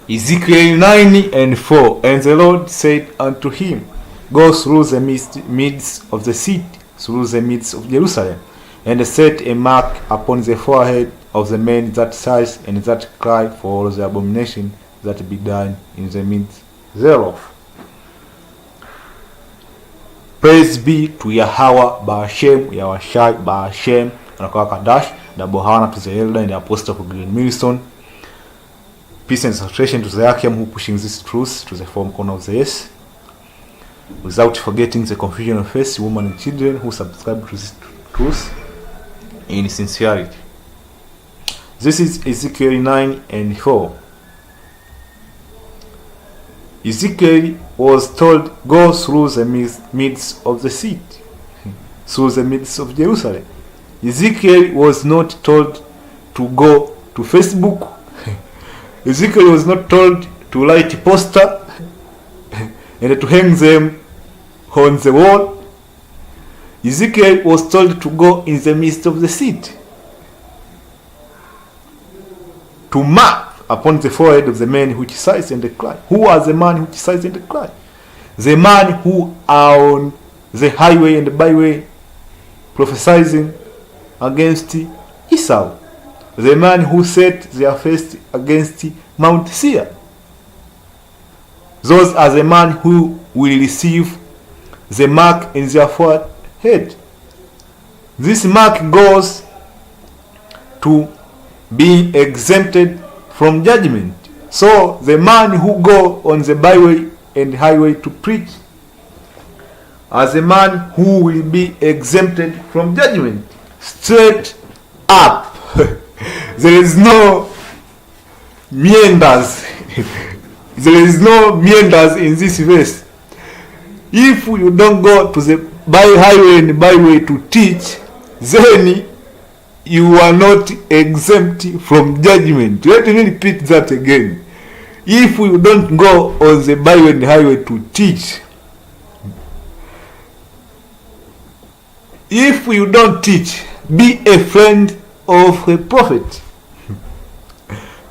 Ezekiel 9:4. And the Lord said unto him, Go through the midst of the city, through the midst of Jerusalem, and set a mark upon the forehead of the men that sighs and that cry for all the abomination that be done in the midst thereof. Praise be to Yahweh Ba'ashem, Yahushai Ba'ashem, Anakoa Kadash, double honor to the elder and the apostle of Green Millstone. Peace and salutation to the Akim who pushing this truth to the four corner of the earth, without forgetting the confusion of faith, women and children who subscribe to this truth in sincerity. This is Ezekiel 9:4. Ezekiel was told, Go through the midst of the city, through the midst of Jerusalem. Ezekiel was not told to go to Facebook. Ezekiel was not told to write a poster and to hang them on the wall. Ezekiel was told to go in the midst of the city, to mark upon the forehead of the man which sighs and cry. Who are the man which sighs and cry? The man who are on the highway and byway prophesying against Esau. The man who set their face against Mount Seir. Those are the man who will receive the mark in their forehead. This mark goes to being exempted from judgment. So the man who go on the byway and highway to preach as a man who will be exempted from judgment. Straight up. There is no meanders. There is no meanders in this verse. If you don't go to the highway and byway to teach, then you are not exempt from judgment. Let me repeat that again. If you don't go on the byway and highway to teach, if you don't teach, be a friend of a prophet.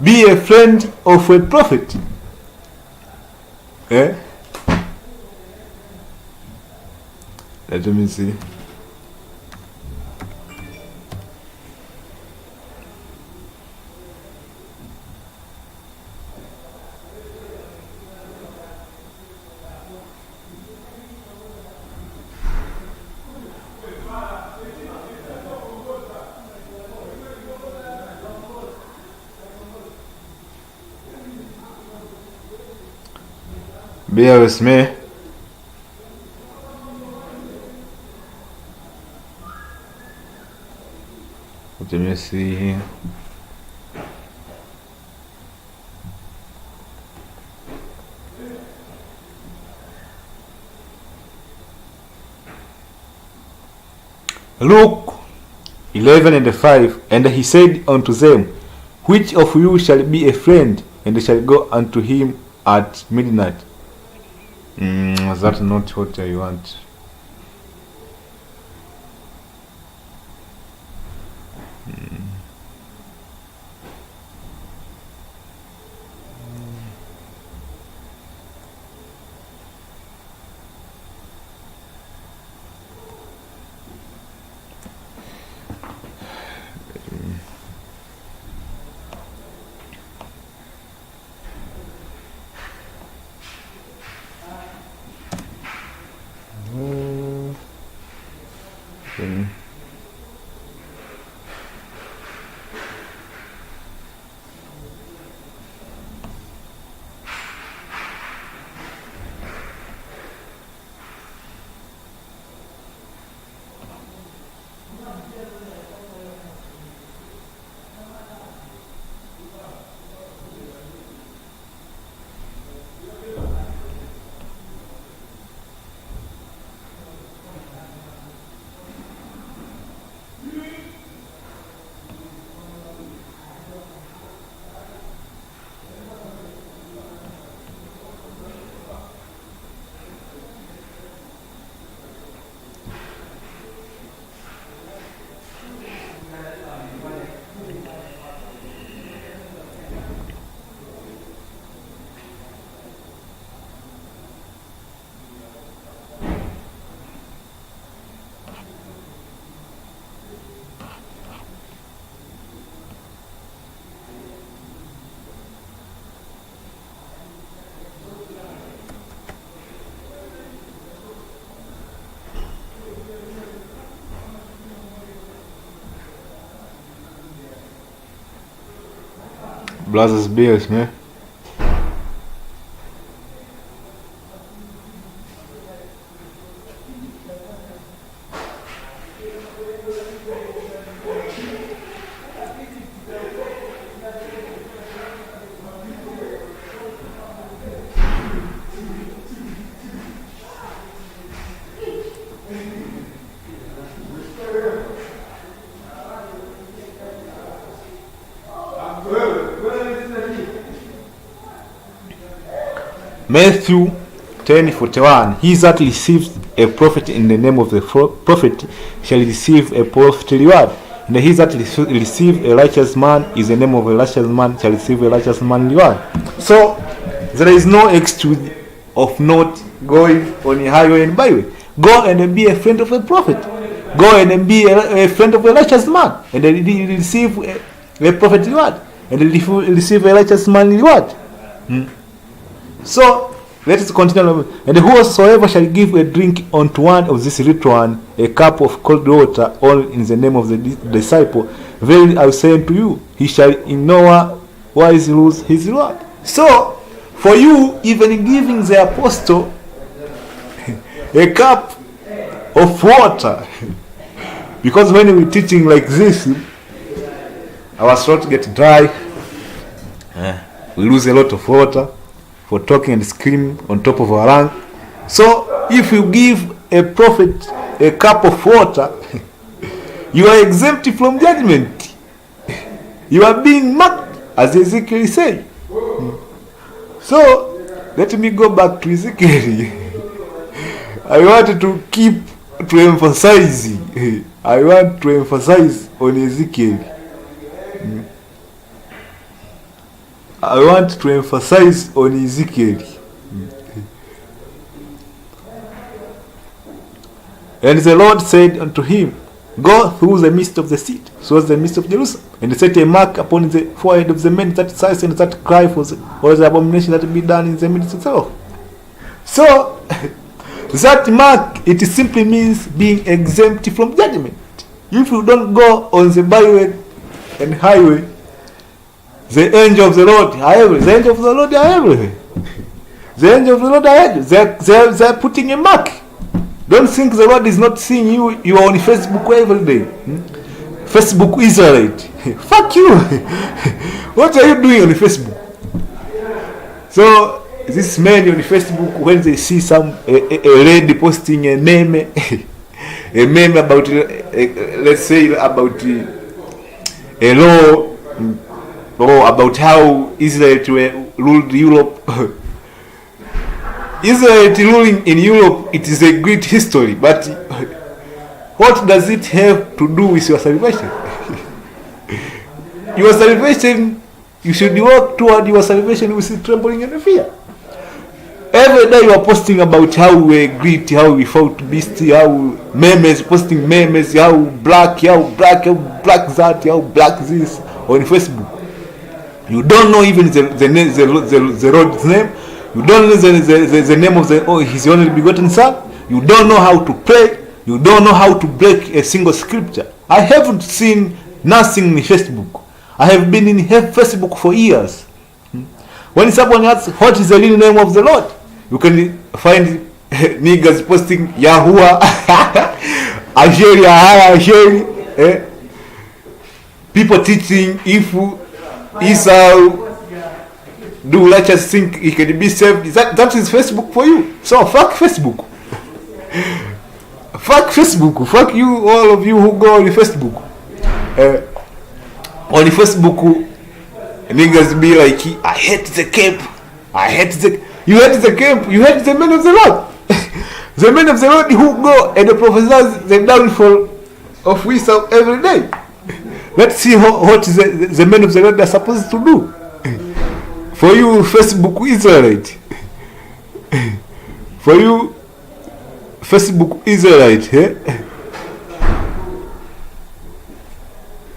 Be a friend of a prophet. Let me see. Bear with me. Let me see here. Luke 11:5. And he said unto them, Which of you shall be a friend, and shall go unto him at midnight? That's not what I want. Brothers Bills, man. Matthew 10:41. He that receives a prophet in the name of the prophet shall receive a prophet reward. And he that receives a righteous man in the name of a righteous man shall receive a righteous man reward. So there is no excuse of not going on a highway and byway. Go and be a friend of a prophet. Go and be a friend of a righteous man, and then receive a prophet reward, and then receive a righteous man reward. So let us continue. And whosoever shall give a drink unto one of this little one a cup of cold water, all in the name of the disciple, verily I say unto you, he shall in no wise lose his reward. So for you, even giving the apostle a cup of water, because when we're teaching like this, our throat gets dry, we lose a lot of water for talking and screaming on top of our lung. So if you give a prophet a cup of water, you are exempt from judgment. You are being marked, as Ezekiel said. So let me go back to Ezekiel. I want to emphasize on Ezekiel. I want to emphasize on Ezekiel. And the Lord said unto him, go through the midst of the city, so as the midst of Jerusalem, and set a mark upon the forehead of the men that sighs and that cry for the abomination that be done in the midst thereof. So that mark, it simply means being exempt from judgment. If you don't go on the byway and highway, the angel of the Lord are everywhere. The angel of the Lord are everywhere. The angel of the Lord are everywhere. They are putting a mark. Don't think the Lord is not seeing you. You are on Facebook every day. Facebook Israelite. Fuck you. What are you doing on Facebook? So this man on Facebook, when they see a lady posting a meme, a meme about, let's say about a law about how Israel ruled Europe. Israel ruling in Europe, it is a great history, but what does it have to do with your salvation? Your salvation, you should work toward your salvation with trembling and fear. Every day you are posting about how we great, how we fought beast, how memes, posting memes, how black that, how black this on Facebook. You don't know even the Lord's name. You don't know the name of his only begotten son. You don't know how to pray. You don't know how to break a single scripture. I haven't seen nothing in Facebook. I have been in Facebook for years. When someone asks what is the real name of the Lord, you can find niggas posting Yahuwah, Asheri, people teaching if Esau do righteous thing, he can be saved. That is Facebook for you. So fuck Facebook. Fuck Facebook. Fuck you, all of you who go on Facebook. On Facebook, niggas be like, I hate the camp. You hate the camp. You hate the men of the Lord. The men of the Lord who go and prophesy the downfall of Esau every day. Let's see what the men of the Lord are supposed to do. For you, Facebook Israelite. For you, Facebook Israelite.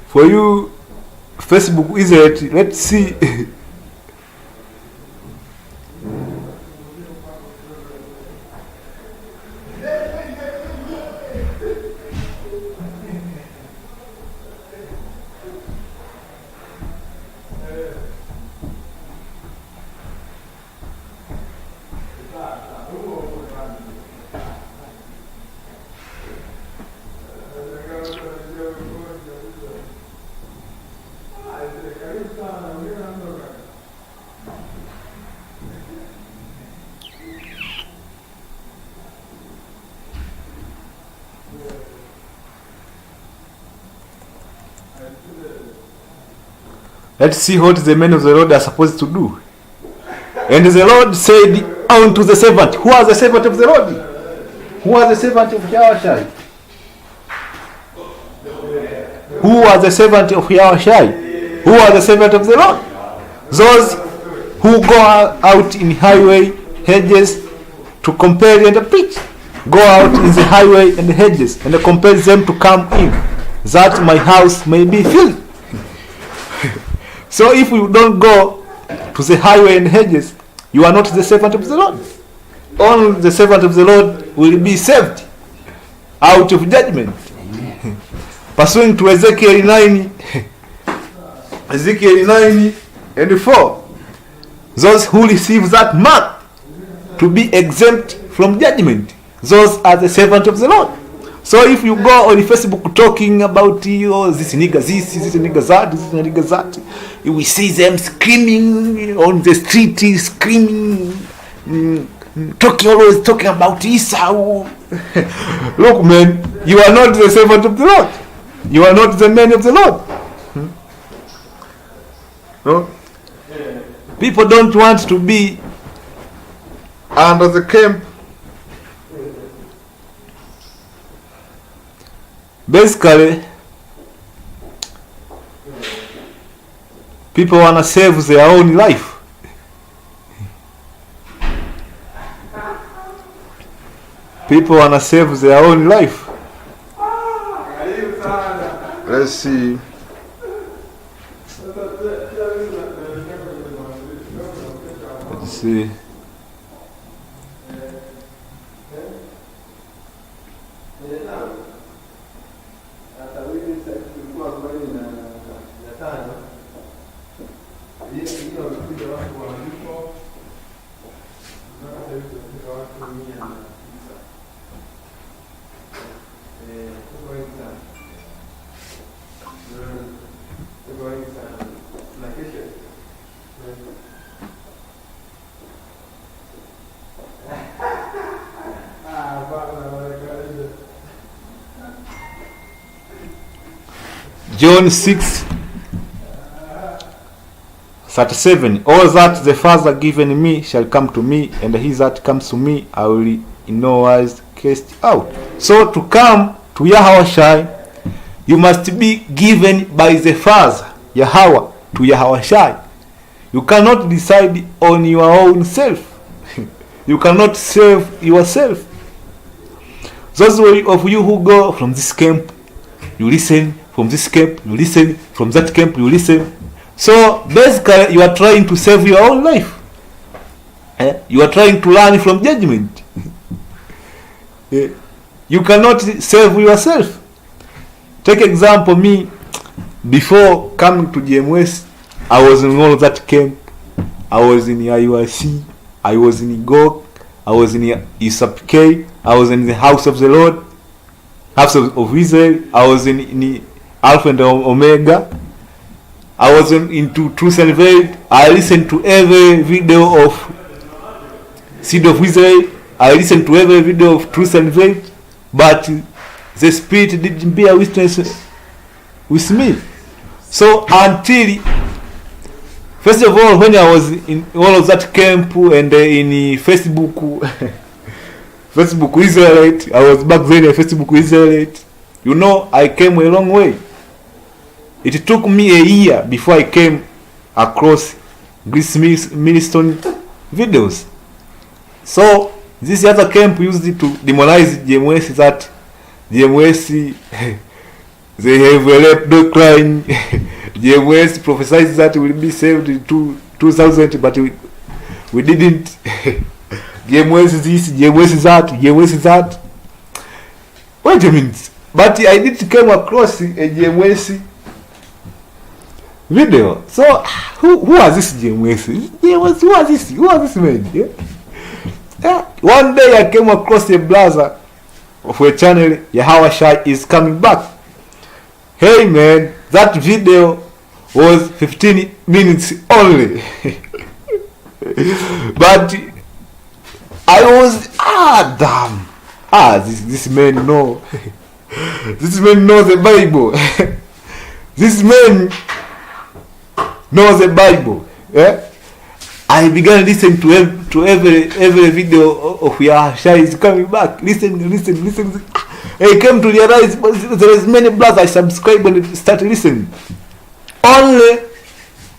For you, Facebook Israelite. Let's see. Let's see what the men of the Lord are supposed to do. And the Lord said unto the servant, who was the servant of the Lord? Who was the servant of Yahushai? Who was the servant of Yahushai? Who was the servant of the Lord? Those who go out in highway hedges to compel and preach. Go out in the highway and the hedges and compel them to come in, that my house may be filled. So if you don't go to the highway and hedges, you are not the servant of the Lord. Only the servant of the Lord will be saved out of judgment. Pursuing to Ezekiel 9 and 4. Those who receive that mark to be exempt from judgment, those are the servant of the Lord. So if you go on Facebook talking about this nigga this nigga that, this nigga that, you will see them screaming on the street, screaming, always talking about Esau. Look, man, you are not the servant of the Lord. You are not the man of the Lord. No? People don't want to be under the camp. Basically, people want to save their own life. People want to save their own life. Let's see. Let's see. John 6:37. All that the Father given me shall come to me, and he that comes to me I will in no wise cast out. So to come to Yahushai, you must be given by the Father, Yahweh, to Yahushai. You cannot decide on your own self. You cannot save yourself. Those of you who go from this camp, you listen. From this camp, you listen. From that camp, you listen. So basically, you are trying to save your own life. You are trying to learn from judgment. You cannot save yourself. Take example, me. Before coming to GMS, I was in all that camp. I was in IUIC. I was in Gog. I was in ISAPK. I was in the House of the Lord, House of Israel. I was in Alpha and Omega. I was into Truth and Veil. I listened to every video of Seed of Israel. I listened to every video of Truth and Veil. But the Spirit didn't bear witness with me. So until, first of all, when I was in all of that camp and in Facebook, Facebook Israelite, I was back then a Facebook Israelite. You know, I came a long way. It took me a year before I came across Grace Milestone videos. So this other camp used to demonize GMS, that GMS they have a rape decline. GMS prophesied that we will be saved in 2000, but we didn't. GMS this, GMS that, GMS that. Wait a minute. But I did come across a GMS video. So who was this GMS? Who was this? Who was this man? Yeah. One day I came across a brother of a channel, Yahushai is coming back. Hey man, that video was 15 minutes only. But I was damn. This man know. This man knows the Bible. This man knows the Bible. Yeah? I began listening to every video of Yahshua is coming back. Listen. I came to realize there is many blogs I subscribe and start listening. Only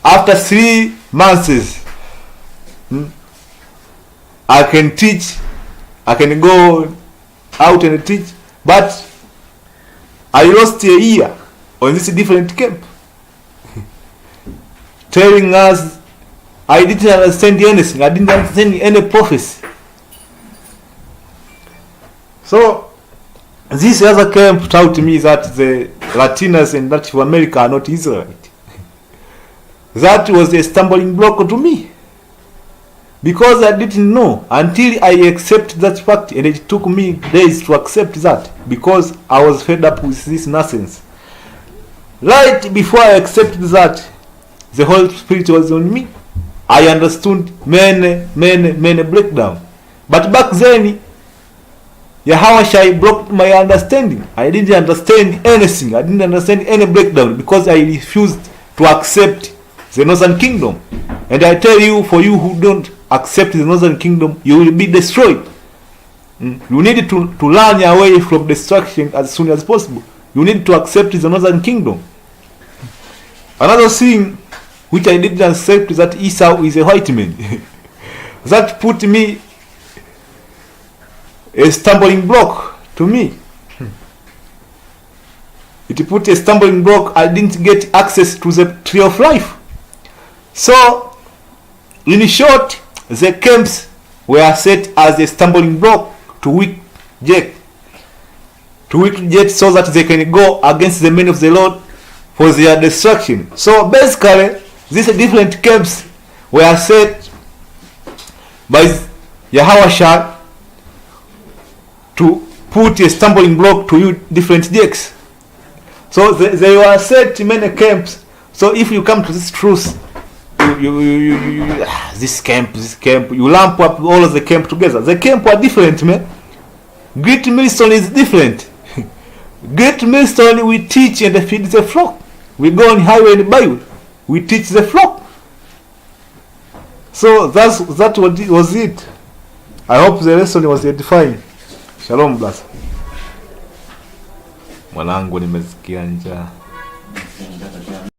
after 3 months, I can teach. I can go out and teach, but I lost a year on this different camp, telling us I didn't understand anything. I didn't understand any prophecy. So this other camp taught me that the Latinos and Native America are not Israelite. That was a stumbling block to me, because I didn't know until I accepted that fact, and it took me days to accept that because I was fed up with this nonsense. Right before I accepted that, the Holy Spirit was on me. I understood many breakdown. But back then, Yahweh blocked my understanding. I didn't understand anything. I didn't understand any breakdown because I refused to accept the Northern Kingdom. And I tell you, for you who don't accept the Northern Kingdom, you will be destroyed. You need to run away from destruction as soon as possible. You need to accept the Northern Kingdom. Another thing which I didn't accept is that Esau is a white man. That put me a stumbling block to me. It put a stumbling block. I didn't get access to the tree of life. So, in short, the camps were set as a stumbling block to weak Jack, so that they can go against the men of the Lord for their destruction. So basically, these different camps were set by Yahweh to put a stumbling block to you different Jacks. So they were set in many camps. So if you come to this truth, this camp, you lump up all of the camp together. The camp are different, man. Great Millstone is different. Great Millstone, we teach and feed the flock. We go on highway and Bible. We teach the flock. So that was it. I hope the lesson was edifying. Shalom, bless. Mwanangu nimesikia njaa.